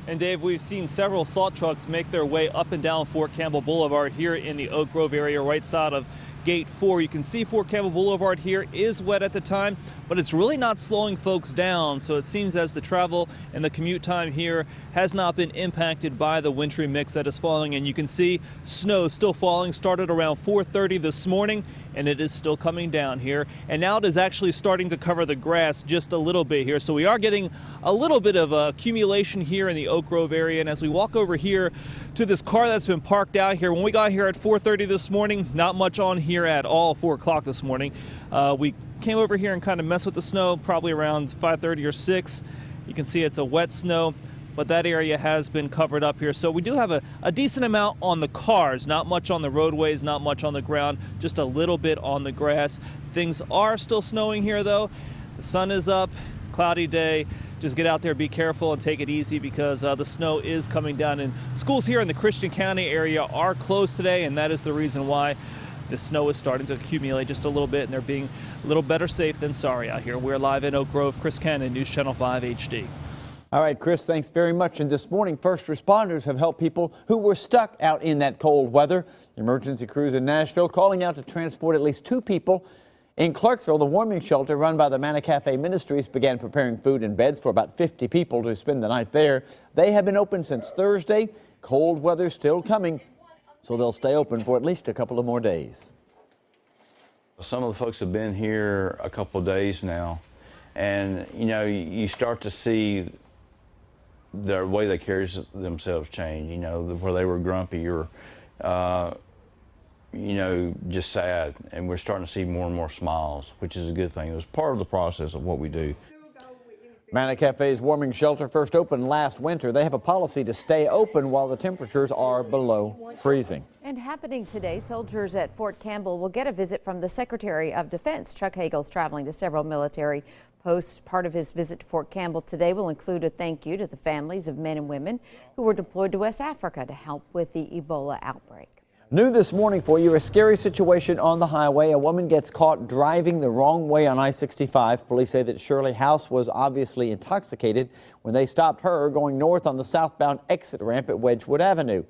And Dave, we've seen several salt trucks make their way up and down Fort Campbell Boulevard here in the Oak Grove area, right side of Gate 4. You can see Fort Campbell Boulevard here is wet at the time, but it's really not slowing folks down. So it seems as the travel and the commute time here has not been impacted by the wintry mix that is falling. And you can see snow still falling, started around 4:30 this morning, and it is still coming down here. And now it is actually starting to cover the grass just a little bit here. So we are getting a little bit of accumulation here in the Oak Grove area. And as we walk over here to this car that's been parked out here, when we got here at 4:30 this morning, not much on here at all. 4 o'clock this morning. We came over here and kind of messed with the snow probably around 5:30 or 6. You can see it's a wet snow, but that area has been covered up here. So we do have a decent amount on the cars, not much on the roadways, not much on the ground, just a little bit on the grass. Things are still snowing here though. The sun is up, cloudy day. Just get out there, be careful, and take it easy because the snow is coming down. And schools here in the Christian County area are closed today, and that is the reason why the snow is starting to accumulate just a little bit, and they're being a little better safe than sorry out here. We're live in Oak Grove. Chris Cannon, News Channel 5 HD. All right, Chris, thanks very much. And this morning, first responders have helped people who were stuck out in that cold weather. Emergency crews in Nashville calling out to transport at least 2 people. In Clarksville, the warming shelter run by the Manna Cafe Ministries began preparing food and beds for about 50 people to spend the night there. They have been open since Thursday. Cold weather still coming, so they'll stay open for at least a couple of more days. Some of the folks have been here a couple of days now, and you know, you start to see the way they carry themselves change, you know, where they were grumpy or you know, just sad, and we're starting to see more and more smiles, which is a good thing. It was part of the process of what we do. Manna Cafe's warming shelter first opened last winter. They have a policy to stay open while the temperatures are below freezing. And happening today, soldiers at Fort Campbell will get a visit from the Secretary of Defense. Chuck Hagel's traveling to several military posts. Part of his visit to Fort Campbell today will include a thank you to the families of men and women who were deployed to West Africa to help with the Ebola outbreak. New this morning for you, a scary situation on the highway. A woman gets caught driving the wrong way on I-65. Police say that Shirley House was obviously intoxicated when they stopped her going north on the southbound exit ramp at Wedgwood Avenue.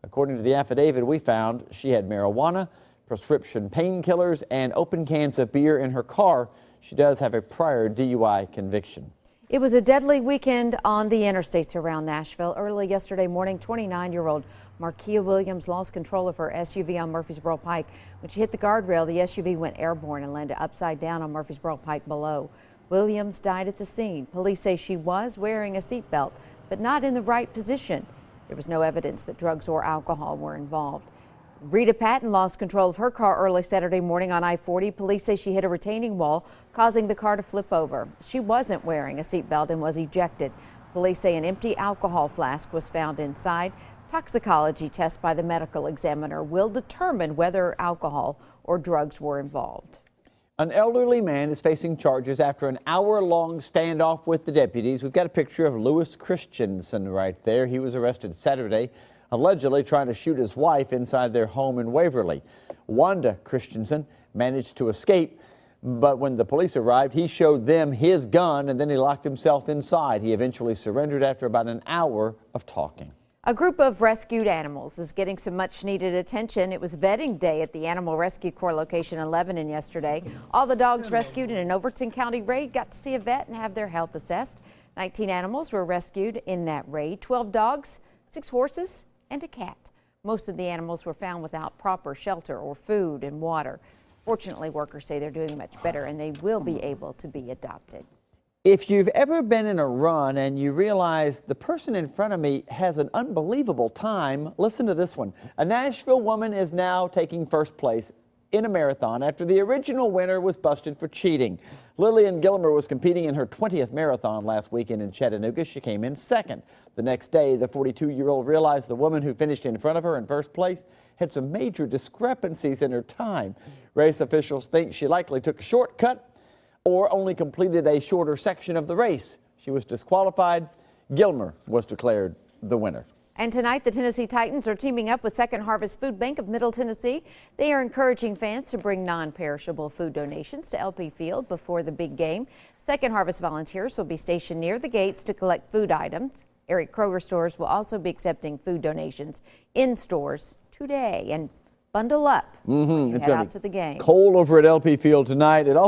According to the affidavit we found, she had marijuana, prescription painkillers, and open cans of beer in her car. She does have a prior DUI conviction. It was a deadly weekend on the interstates around Nashville. Early yesterday morning, 29-year-old Markia Williams lost control of her SUV on Murfreesboro Pike. When she hit the guardrail, the SUV went airborne and landed upside down on Murfreesboro Pike below. Williams died at the scene. Police say she was wearing a seatbelt, but not in the right position. There was no evidence that drugs or alcohol were involved. Rita Patton lost control of her car early Saturday morning on I-40. Police say she hit a retaining wall, causing the car to flip over. She wasn't wearing a seatbelt and was ejected. Police say an empty alcohol flask was found inside. Toxicology test by the medical examiner will determine whether alcohol or drugs were involved. An elderly man is facing charges after an hour-long standoff with the deputies. We've got a picture of Lewis Christensen right there. He was arrested Saturday, allegedly trying to shoot his wife inside their home in Waverly. Wanda Christensen managed to escape, but when the police arrived, he showed them his gun and then he locked himself inside. He eventually surrendered after about an hour of talking. A group of rescued animals is getting some much needed attention. It was vetting day at the Animal Rescue Corps location in Lebanon yesterday. All the dogs rescued in an Overton County raid got to see a vet and have their health assessed. 19 animals were rescued in that raid, 12 dogs, 6 horses, and a cat. Most of the animals were found without proper shelter or food and water. Fortunately, workers say they're doing much better and they will be able to be adopted. If you've ever been in a run and you realize the person in front of me has an unbelievable time, listen to this one. A Nashville woman is now taking first place in a marathon after the original winner was busted for cheating. Lillian Gilmer was competing in her 20th marathon last weekend in Chattanooga. She came in second. The next day, the 42-year-old realized the woman who finished in front of her in first place had some major discrepancies in her time. Race officials think she likely took a shortcut or only completed a shorter section of the race. She was disqualified. Gilmer was declared the winner. And tonight, the Tennessee Titans are teaming up with Second Harvest Food Bank of Middle Tennessee. They are encouraging fans to bring non-perishable food donations to LP Field before the big game. Second Harvest volunteers will be stationed near the gates to collect food items Area Kroger stores will also be accepting food donations in stores today. And bundle up when you head out to the game. Cold over at LP Field tonight. It also